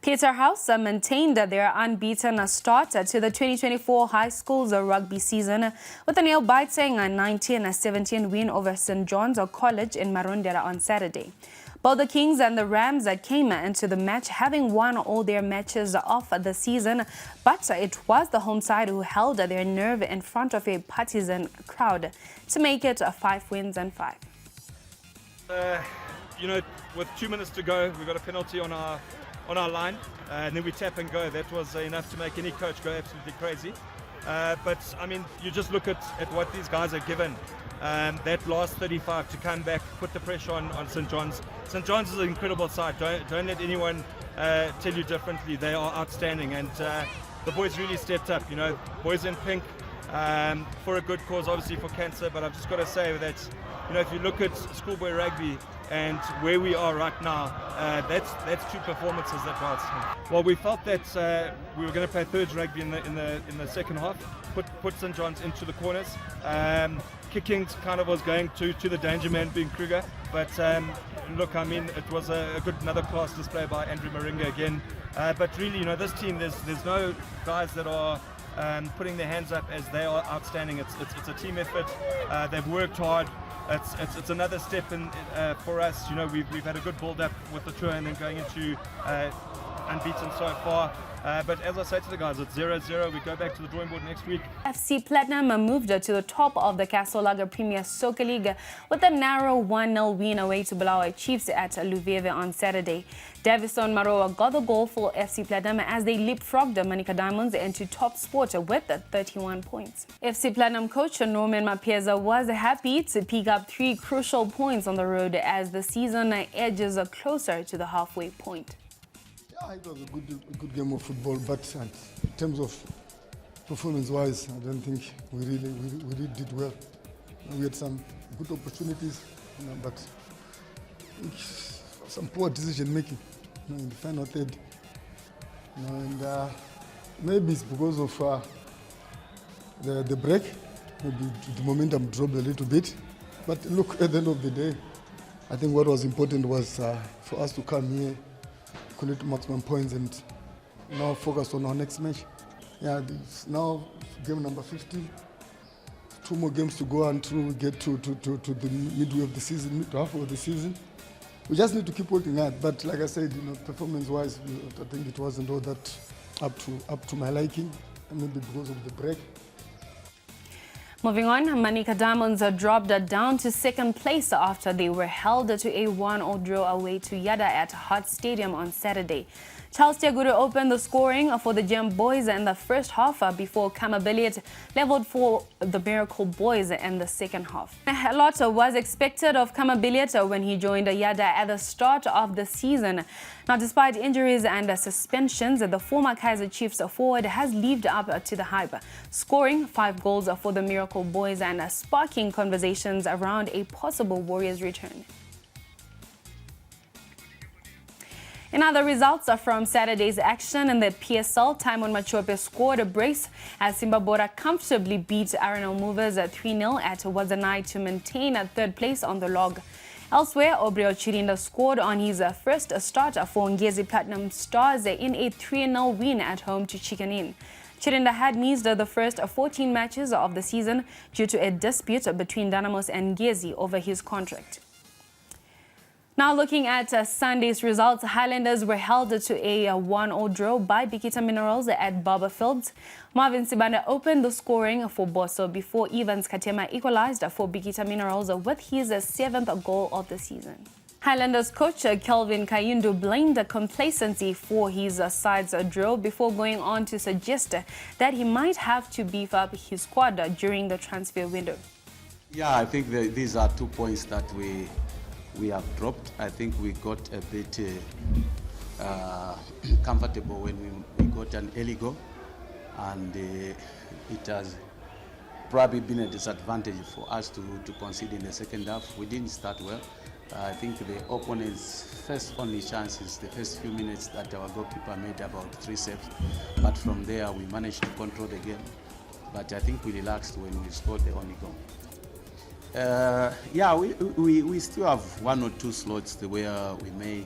Peterhouse maintained their unbeaten start to the 2024 high schools rugby season with a nail-biting 19-17 win over St. John's College in Marondera on Saturday. Both the Kings and the Rams came into the match having won all their matches of the season, but it was the home side who held their nerve in front of a partisan crowd to make it 5 wins and 5. With 2 minutes to go, we got a penalty on our line, and then we tap and go. That was enough to make any coach go absolutely crazy. But I mean, you just look at what these guys are given. That last 35 to come back, put the pressure on St. John's. St. John's is an incredible side. Don't let anyone tell you differently. They are outstanding, and the boys really stepped up. Boys in pink for a good cause, obviously for cancer. But I've just got to say that if you look at schoolboy rugby and where we are right now, that's 2 performances that were outstanding. Well, we felt that we were going to play thirds rugby in the second half, put St. John's into the corners. Kicking kind of was going to the danger man being Kruger, but look, I mean, it was another class display by Andrew Maringa again. But really, this team, there's no guys that are putting their hands up as they are outstanding. It's a team effort. They've worked hard. It's another step in for us. We've had a good build up with the tour and then going into unbeaten so far. But as I say to the guys, it's 0-0. We go back to the drawing board next week. FC Platinum moved to the top of the Castle Premier Soccer League with a narrow 1-0 win away to Bulawayo Chiefs at Luveve on Saturday. Davison Maroa got the goal for FC Platinum as they leapfrogged Manica Diamonds into top sport with 31 points. FC Platinum coach Norman Mapieza was happy to pick up 3 crucial points on the road as the season edges closer to the halfway point. Yeah, it was a good game of football, but in terms of performance-wise, I don't think we really did well. We had some good opportunities, but some poor decision-making in the final third. And maybe it's because of the break. Maybe the momentum dropped a little bit. But look, at the end of the day, I think what was important was for us to come here, collect maximum points, and now focus on our next match. Yeah, it's now game number 50. 2 more games to go until we get to the midway of the season, half of the season. We just need to keep working hard. But like I said, performance-wise, I think it wasn't all that up to my liking, and maybe because of the break. Moving on, Manica Diamonds dropped down to 2nd place after they were held to a 1-0 draw away to Yadah at Hart Stadium on Saturday. Charles Tiagudo opened the scoring for the Gem Boys in the first half before Kamabilit leveled for the Miracle Boys in the second half. A lot was expected of Kamabilit when he joined Yadah at the start of the season. Now, despite injuries and suspensions, the former Kaizer Chiefs forward has lived up to the hype, scoring 5 goals for the Miracle Boys and sparking conversations around a possible Warriors return. In other results from Saturday's action in the PSL, Timon Machope scored a brace as Simba Bora comfortably beat RNL Movers 3-0 at Wazanai to maintain 3rd place on the log. Elsewhere, Obreo Chirinda scored on his first start for Ngezi Platinum Stars in a 3-0 win at home to Chicken Inn. Chirinda had missed the first 14 matches of the season due to a dispute between Dynamos and Ngezi over his contract. Now looking at Sunday's results, Highlanders were held to a 1-0 draw by Bikita Minerals at Barber Fields. Marvin Sibanda opened the scoring for Bosso before Evans Katema equalized for Bikita Minerals with his 7th goal of the season. Highlanders coach Kelvin Kayundu blamed complacency for his side's draw before going on to suggest that he might have to beef up his squad during the transfer window. Yeah, I think these are 2 points that we have dropped. I think we got a bit comfortable when we got an early goal, and it has probably been a disadvantage for us to concede in the second half. We didn't start well. I think the opponent's first only chance is the first few minutes that our goalkeeper made about 3 saves, but from there we managed to control the game. But I think we relaxed when we scored the only goal. Yeah, we still have 1 or 2 slots where we may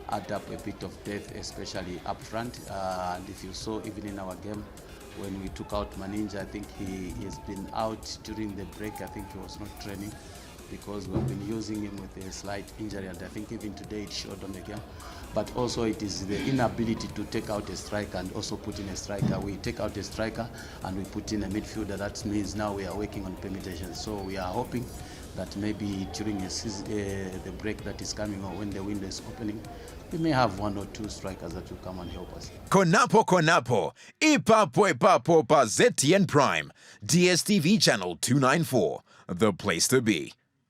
add up a bit of depth, especially up front. And if you saw even in our game, when we took out Maninja, I think he has been out during the break. I think he was not training because we've been using him with a slight injury, and I think even today it showed on the game. But also it is the inability to take out a striker and also put in a striker. We take out a striker and we put in a midfielder. That means now we are working on permutations. So we are hoping that maybe during the break that is coming or when the window is opening, we may have 1 or 2 strikers that will come and help us. Konapo, ipapo pa ZTN Prime, DSTV channel 294, the place to be.